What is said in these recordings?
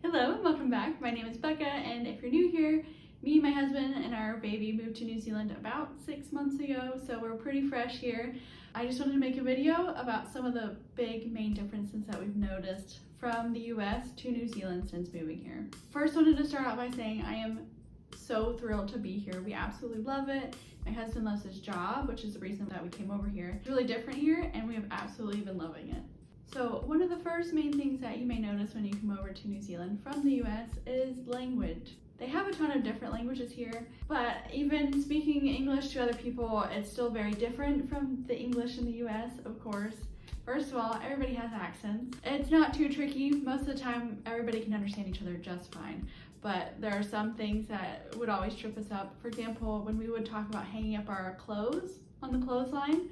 Hello and welcome back. My name is Becca, and if you're new here, me, my husband, and our baby moved to New Zealand about 6 months ago, so we're pretty fresh here. I just wanted to make a video about some of the big main differences that we've noticed from the US to New Zealand since moving here. First, wanted to start out by saying I am so thrilled to be here. We absolutely love it. My husband loves his job, which is the reason that we came over here. It's really different here, and we have absolutely been loving it. So one of the first main things that you may notice when you come over to New Zealand from the US is language. They have a ton of different languages here, but even speaking English to other people, it's still very different from the English in the US, of course. First of all, everybody has accents. It's not too tricky. Most of the time, everybody can understand each other just fine. But there are some things that would always trip us up. For example, when we would talk about hanging up our clothes on the clothesline,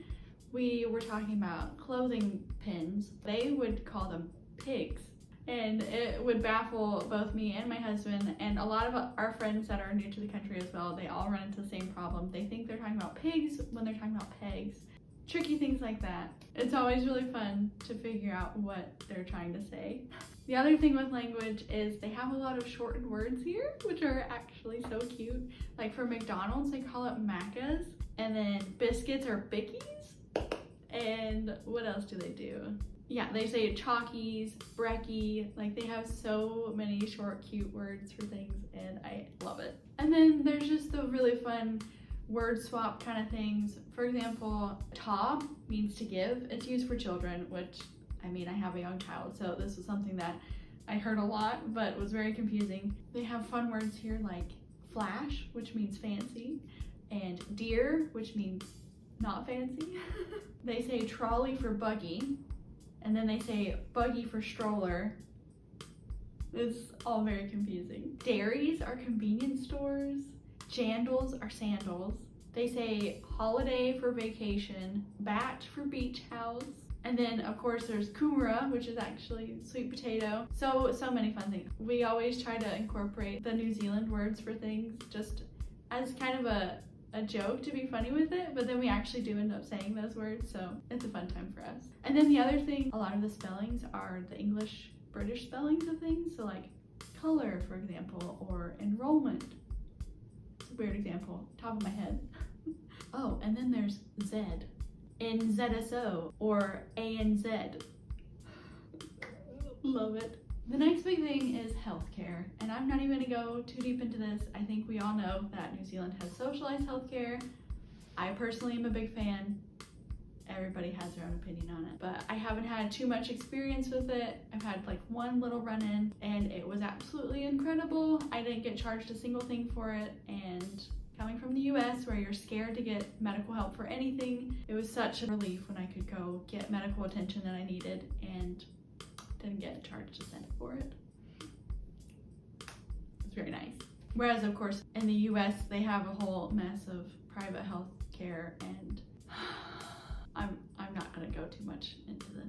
we were talking about clothing pins. They would call them pigs. And it would baffle both me and my husband and a lot of our friends that are new to the country as well. They all run into the same problem. They think they're talking about pigs when they're talking about pegs. Tricky things like that. It's always really fun to figure out what they're trying to say. The other thing with language is they have a lot of shortened words here, which are actually so cute. Like for McDonald's, they call it Maccas, and then biscuits are bickies. And what else do they do? Yeah, they say chalkies, brekkie, like they have so many short, cute words for things, and I love it. And then there's just the really fun word swap kind of things. For example, ta means to give. It's used for children, which, I mean, I have a young child, so this was something that I heard a lot, but was very confusing. They have fun words here like flash, which means fancy, and deer, which means not fancy. They say trolley for buggy, and then they say buggy for stroller. It's all very confusing. Dairies are convenience stores. Jandals are sandals. They say holiday for vacation, bat for beach house. And then of course there's kumara, which is actually sweet potato. So many fun things. We always try to incorporate the New Zealand words for things just as kind of a joke to be funny with it, but then we actually do end up saying those words, so it's a fun time for us. And then the other thing, a lot of the spellings are the English British spellings of things, so like color, for example, or enrollment. It's a weird example, top of my head. Oh, and then there's Z, NZSO, or ANZ. Love it. The next big thing is healthcare, and I'm not even going to go too deep into this. I think we all know that New Zealand has socialized healthcare. I personally am a big fan. Everybody has their own opinion on it, but I haven't had too much experience with it. I've had like one little run-in, and it was absolutely incredible. I didn't get charged a single thing for it, and coming from the US where you're scared to get medical help for anything, it was such a relief when I could go get medical attention that I needed and didn't get charged a cent for it. It's very nice. Whereas of course in the US they have a whole mess of private health care, and I'm not gonna go too much into this.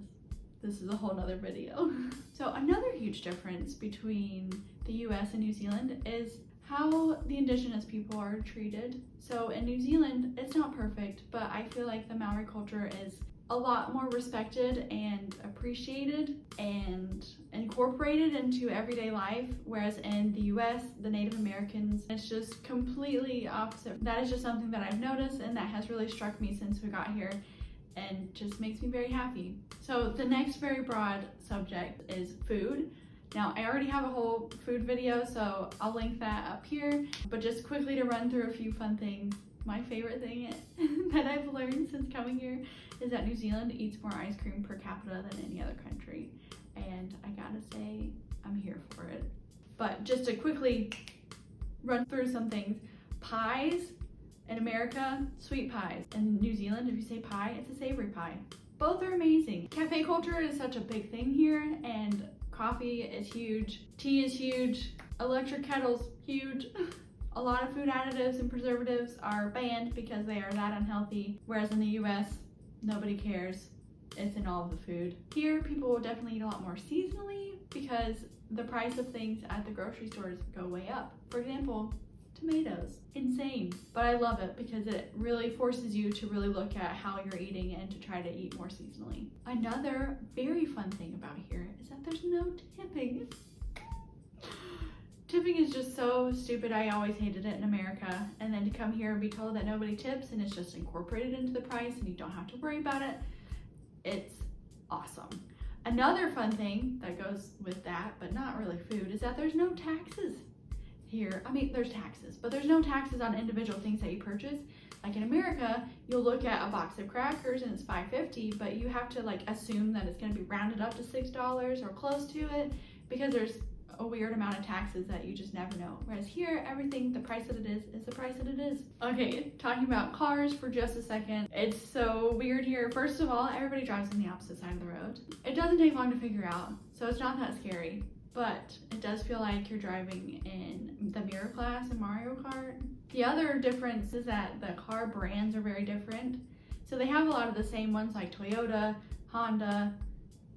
This is a whole nother video. So another huge difference between the US and New Zealand is how the indigenous people are treated. So in New Zealand, it's not perfect, but I feel like the Maori culture is a lot more respected and appreciated and incorporated into everyday life, whereas in the US, the Native Americans, it's just completely opposite. That is just something that I've noticed, and that has really struck me since we got here and just makes me very happy. So the next very broad subject is food. Now, I already have a whole food video, so I'll link that up here, but just quickly to run through a few fun things. My favorite thing that I've learned since coming here is that New Zealand eats more ice cream per capita than any other country, and I gotta say, I'm here for it. But just to quickly run through some things. Pies in America, sweet pies. In New Zealand, if you say pie, it's a savory pie. Both are amazing. Cafe culture is such a big thing here, and coffee is huge, tea is huge, electric kettles, huge. A lot of food additives and preservatives are banned because they are that unhealthy, whereas in the US, nobody cares. It's in all of the food. Here, people will definitely eat a lot more seasonally because the price of things at the grocery stores go way up. For example, tomatoes. Insane. But I love it because it really forces you to really look at how you're eating and to try to eat more seasonally. Another very fun thing about here is that there's no tipping. Tipping is just so stupid. I always hated it in America. And then to come here and be told that nobody tips and it's just incorporated into the price and you don't have to worry about it, it's awesome. Another fun thing that goes with that, but not really food, is that there's no taxes here. I mean, there's taxes, but there's no taxes on individual things that you purchase. Like in America, you'll look at a box of crackers and it's $5.50, but you have to like assume that it's gonna be rounded up to $6 or close to it, because there's a weird amount of taxes that you just never know. Whereas here, everything, the price that it is the price that it is. Okay, talking about cars for just a second. It's so weird here. First of all, everybody drives on the opposite side of the road. It doesn't take long to figure out, so it's not that scary. But it does feel like you're driving in the mirror class in Mario Kart. The other difference is that the car brands are very different. So they have a lot of the same ones like Toyota, Honda,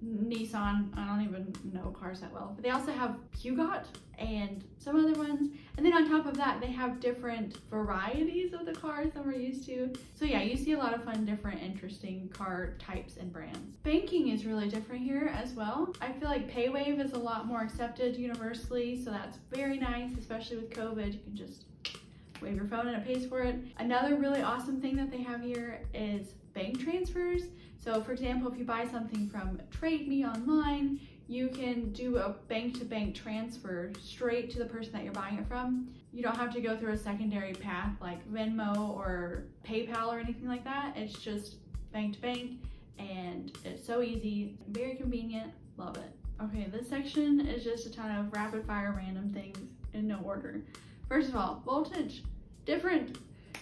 Nissan. I don't even know cars that well, but they also have Peugeot and some other ones. And then on top of that, they have different varieties of the cars than we're used to. So yeah, you see a lot of fun, different, interesting car types and brands. Banking is really different here as well. I feel like PayWave is a lot more accepted universally, so that's very nice, especially with COVID. You can just wave your phone and it pays for it. Another really awesome thing that they have here is bank transfers. So for example, if you buy something from Trade Me online, you can do a bank-to-bank transfer straight to the person that you're buying it from. You don't have to go through a secondary path like Venmo or PayPal or anything like that. It's just bank-to-bank, and it's so easy, very convenient, love it. Okay, this section is just a ton of rapid-fire random things in no order. First of all, voltage, different.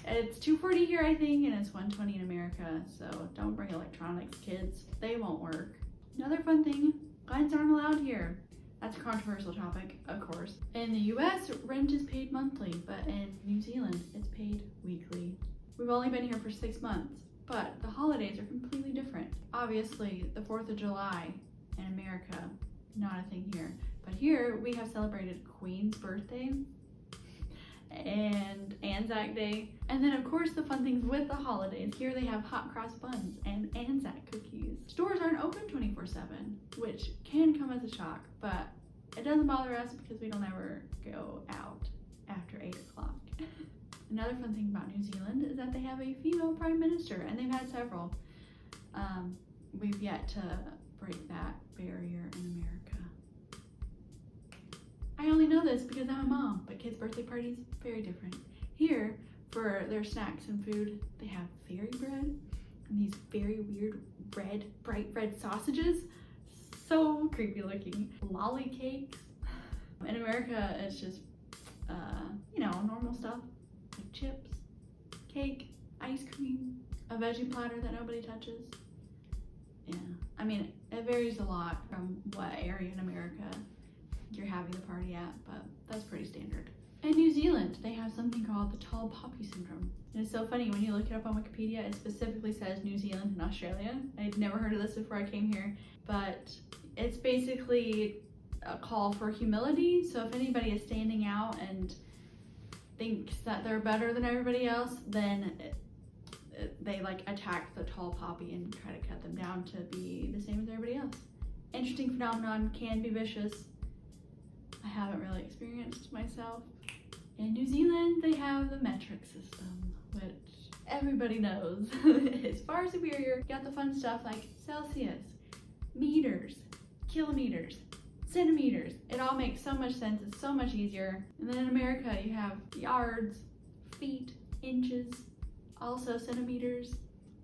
It's 240 here, I think, and it's 120 in America, so don't bring electronics, kids. They won't work. Another fun thing, guns aren't allowed here. That's a controversial topic, of course. In the US, rent is paid monthly, but in New Zealand, it's paid weekly. We've only been here for 6 months, but the holidays are completely different. Obviously, the 4th of July in America, not a thing here. But here, we have celebrated Queen's birthday and Anzac Day. And then of course the fun things with the holidays. Here they have hot cross buns and Anzac cookies. Stores aren't open 24/7, which can come as a shock, but it doesn't bother us because we don't ever go out after 8 o'clock. Another fun thing about New Zealand is that they have a female prime minister, and they've had several. We've yet to break that barrier in America. I only know this because I'm a mom, but kids' birthday parties, very different. Here, for their snacks and food, they have fairy bread and these very weird red, bright red sausages. So creepy looking. Lolly cakes. In America, it's just, normal stuff like chips, cake, ice cream, a veggie platter that nobody touches. Yeah, I mean, it varies a lot from what area in America you're having the party at, but that's pretty standard. In New Zealand, they have something called the tall poppy syndrome. And it's so funny, when you look it up on Wikipedia, it specifically says New Zealand and Australia. I'd never heard of this before I came here, but it's basically a call for humility. So if anybody is standing out and thinks that they're better than everybody else, then they like attack the tall poppy and try to cut them down to be the same as everybody else. Interesting phenomenon, can be vicious. I haven't really experienced myself. In New Zealand, they have the metric system, which everybody knows is far superior. You got the fun stuff like Celsius, meters, kilometers, centimeters. It all makes so much sense. It's so much easier. And then in America, you have yards, feet, inches, also centimeters,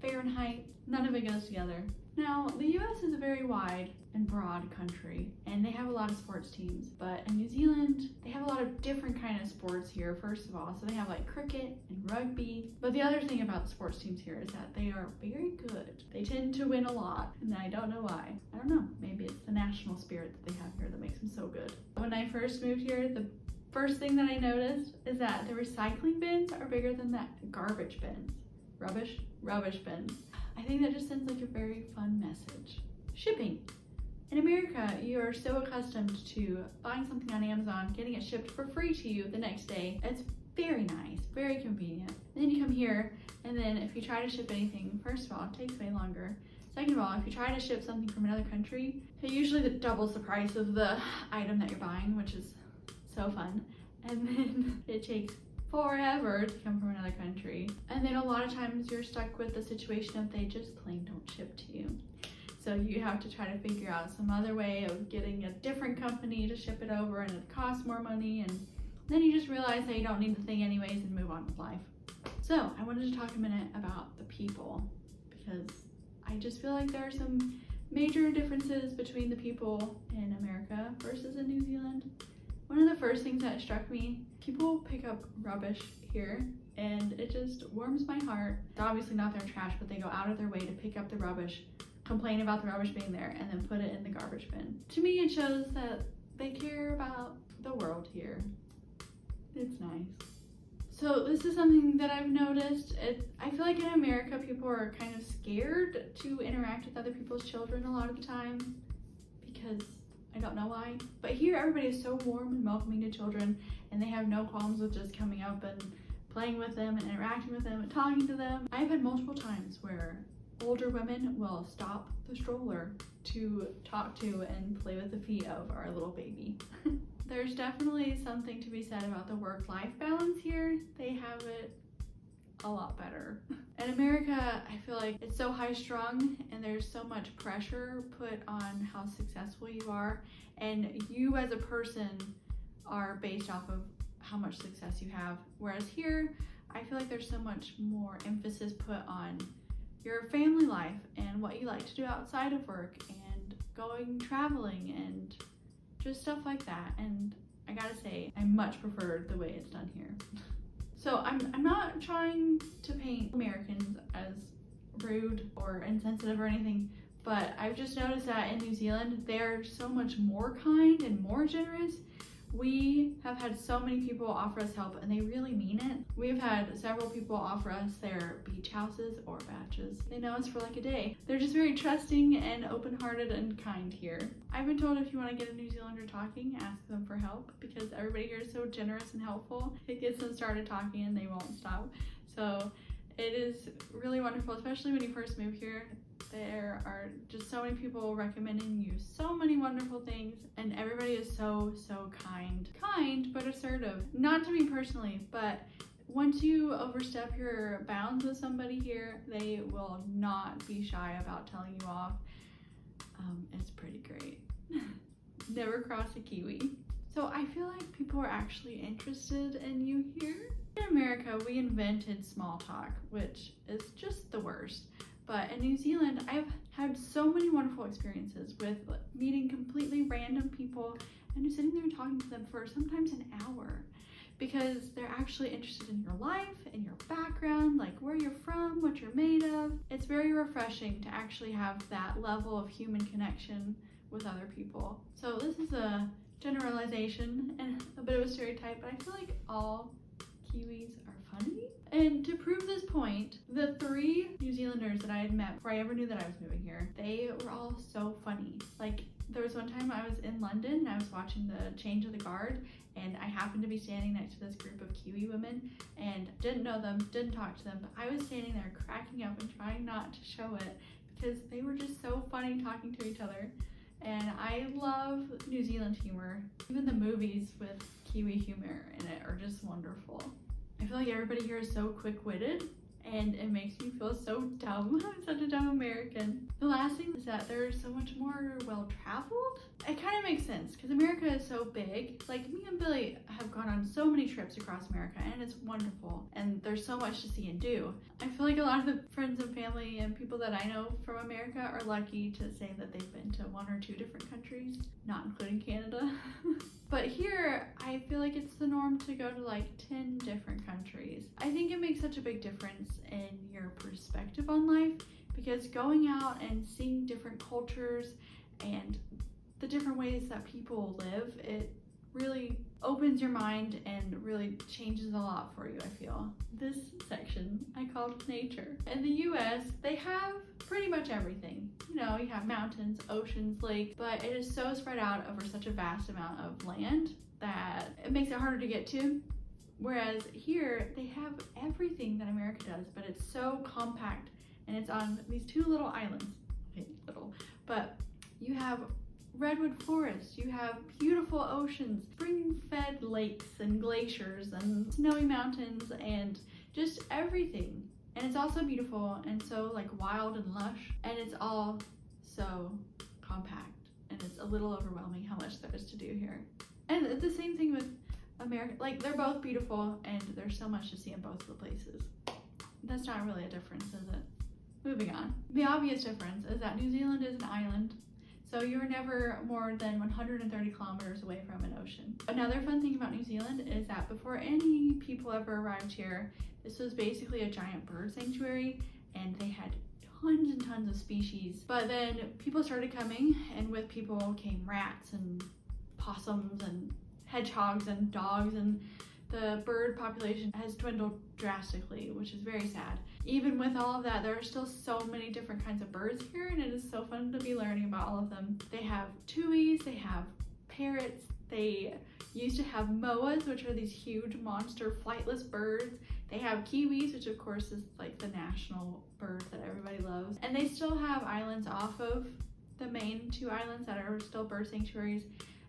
Fahrenheit. None of it goes together. Now, the US is a very wide and broad country, and they have a lot of sports teams, but in New Zealand, they have a lot of different kind of sports here, first of all. So they have like cricket and rugby, but the other thing about the sports teams here is that they are very good. They tend to win a lot, and I don't know why. I don't know, maybe it's the national spirit that they have here that makes them so good. When I first moved here, the first thing that I noticed is that the recycling bins are bigger than the garbage bins. Rubbish bins. I think that just sends like a very fun message. Shipping. In America, you are so accustomed to buying something on Amazon, getting it shipped for free to you the next day. It's very nice, very convenient. And then you come here, and then if you try to ship anything, first of all, it takes way longer. Second of all, if you try to ship something from another country, it usually doubles the price of the item that you're buying, which is so fun. And then it takes forever to come from another country. And then a lot of times you're stuck with the situation of they just plain don't ship to you. So you have to try to figure out some other way of getting a different company to ship it over, and it costs more money, and then you just realize that you don't need the thing anyways and move on with life. So I wanted to talk a minute about the people, because I just feel like there are some major differences between the people in America versus in New Zealand. One of the first things that struck me, people pick up rubbish here, and it just warms my heart. It's obviously not their trash, but they go out of their way to pick up the rubbish, complain about the rubbish being there, and then put it in the garbage bin. To me, it shows that they care about the world here. It's nice. So this is something that I've noticed. I feel like in America, people are kind of scared to interact with other people's children a lot of the time, because I don't know why. But here, everybody is so warm and welcoming to children, and they have no qualms with just coming up and playing with them and interacting with them and talking to them. I've had multiple times where older women will stop the stroller to talk to and play with the feet of our little baby. There's definitely something to be said about the work-life balance here. They have it a lot better. In America, I feel like it's so high-strung, and there's so much pressure put on how successful you are, and you as a person are based off of how much success you have. Whereas here, I feel like there's so much more emphasis put on your family life and what you like to do outside of work and going traveling and just stuff like that. And I gotta say, I much prefer the way it's done here. So I'm not trying to paint Americans as rude or insensitive or anything, but I've just noticed that in New Zealand, they're so much more kind and more generous. We have had so many people offer us help, and they really mean it. We've had several people offer us their beach houses or batches. They know us for like a day. They're just very trusting and open-hearted and kind here. I've been told if you want to get a New Zealander talking, ask them for help, because everybody here is so generous and helpful. It gets them started talking and they won't stop. So it is really wonderful, especially when you first move here. There are just so many people recommending you so many wonderful things, and everybody is so kind. Kind, but assertive. Not to me personally, but once you overstep your bounds with somebody here, they will not be shy about telling you off. It's pretty great. Never cross a Kiwi. So I feel like people are actually interested in you here. In America, we invented small talk, which is just the worst. But in New Zealand, I've had so many wonderful experiences with meeting completely random people and just sitting there and talking to them for sometimes an hour, because they're actually interested in your life and your background, like where you're from, what you're made of. It's very refreshing to actually have that level of human connection with other people. So this is a generalization and a bit of a stereotype, but I feel like all Kiwis are funny. And to prove this point, the 3 New Zealanders that I had met before I ever knew that I was moving here, they were all so funny. Like, there was one time I was in London and I was watching the change of the guard, and I happened to be standing next to this group of Kiwi women and didn't know them, didn't talk to them, but I was standing there cracking up and trying not to show it because they were just so funny talking to each other. And I love New Zealand humor. Even the movies with Kiwi humor in it are just wonderful. I feel like everybody here is so quick-witted, and it makes me feel so dumb. I'm such a dumb American. The last thing is that they're so much more well-traveled. It kind of makes sense, because America is so big. Like, me and Billy have gone on so many trips across America, and it's wonderful, and there's so much to see and do. I feel like a lot of the friends and family and people that I know from America are lucky to say that they've been to 1 or 2 different countries, not including Canada. But here, I feel like it's the norm to go to like 10 different countries. I think it makes such a big difference in your perspective on life, because going out and seeing different cultures and the different ways that people live, it really opens your mind and really changes a lot for you, I feel. This section I called nature. In the US, they have pretty much everything. You know, you have mountains, oceans, lakes, but it is so spread out over such a vast amount of land that it makes it harder to get to. Whereas here, they have everything that America does, but it's so compact, and it's on these 2 little islands. Okay, little, but you have redwood forests, you have beautiful oceans, spring-fed lakes and glaciers and snowy mountains and just everything. And it's also beautiful and so like wild and lush, and it's all so compact, and it's a little overwhelming how much there is to do here. And the same thing with America, like they're both beautiful and there's so much to see in both of the places. That's not really a difference, is it? Moving on. The obvious difference is that New Zealand is an island, so you're never more than 130 kilometers away from an ocean. Another fun thing about New Zealand is that before any people ever arrived here, this was basically a giant bird sanctuary, and they had tons and tons of species. But then people started coming, and with people came rats and possums and hedgehogs and dogs, and the bird population has dwindled drastically, which is very sad. Even with all of that, there are still so many different kinds of birds here, and it is so fun to be learning about all of them. They have tuis, they have parrots, they used to have moas, which are these huge monster flightless birds. They have kiwis, which of course is like the national bird that everybody loves. And they still have islands off of the main two islands that are still bird sanctuaries.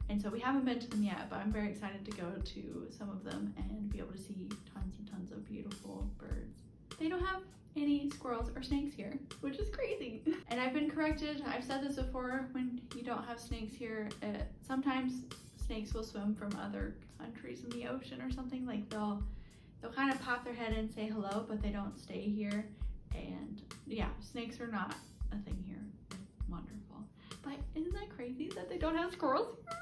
And so we haven't been to them yet, but I'm very excited to go to some of them and be able to see tons and tons of beautiful birds. They don't have any squirrels or snakes here, which is crazy. And I've been corrected. I've said this before, when you don't have snakes here, sometimes snakes will swim from other countries in the ocean or something. Like they'll kind of pop their head in and say hello, but they don't stay here. And yeah, snakes are not a thing here. It's wonderful. But isn't that crazy that they don't have squirrels here?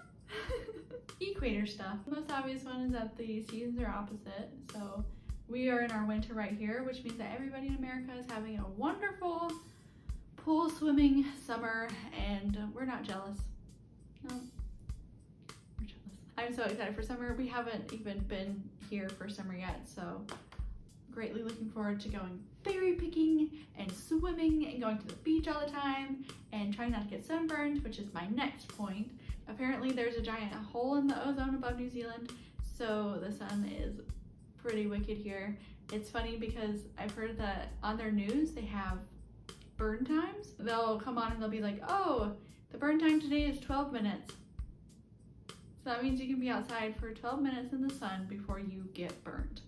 Equator stuff. The most obvious one is that the seasons are opposite. So we are in our winter right here, which means that everybody in America is having a wonderful pool swimming summer, and we're not jealous. No, we're jealous. I'm so excited for summer. We haven't even been here for summer yet, so greatly looking forward to going berry picking and swimming and going to the beach all the time and trying not to get sunburned, which is my next point. Apparently there's a giant hole in the ozone above New Zealand, so the sun is pretty wicked here. It's funny because I've heard that on their news they have burn times. They'll come on and they'll be like, oh, the burn time today is 12 minutes. So that means you can be outside for 12 minutes in the sun before you get burned.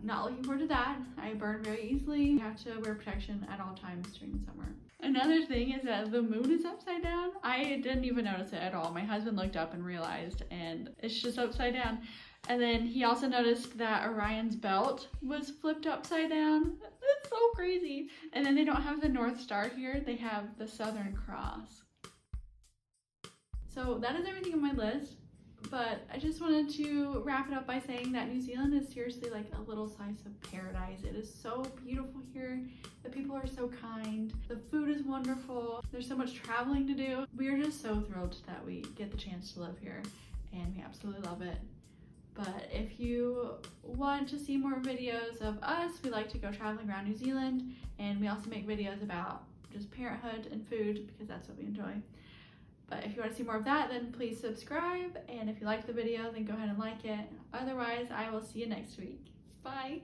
Not looking forward to that. I burn very easily. You have to wear protection at all times during the summer. Another thing is that the moon is upside down. I didn't even notice it at all. My husband looked up and realized, and it's just upside down. And then he also noticed that Orion's belt was flipped upside down. It's so crazy. And then they don't have the North Star here. They have the Southern Cross. So that is everything on my list. But I just wanted to wrap it up by saying that New Zealand is seriously like a little slice of paradise. It is so beautiful here. The people are so kind. The food is wonderful. There's so much traveling to do. We are just so thrilled that we get the chance to live here, and we absolutely love it. But if you want to see more videos of us, we like to go traveling around New Zealand, and we also make videos about just parenthood and food because that's what we enjoy. But if you want to see more of that, then please subscribe. And if you liked the video, then go ahead and like it. Otherwise, I will see you next week. Bye.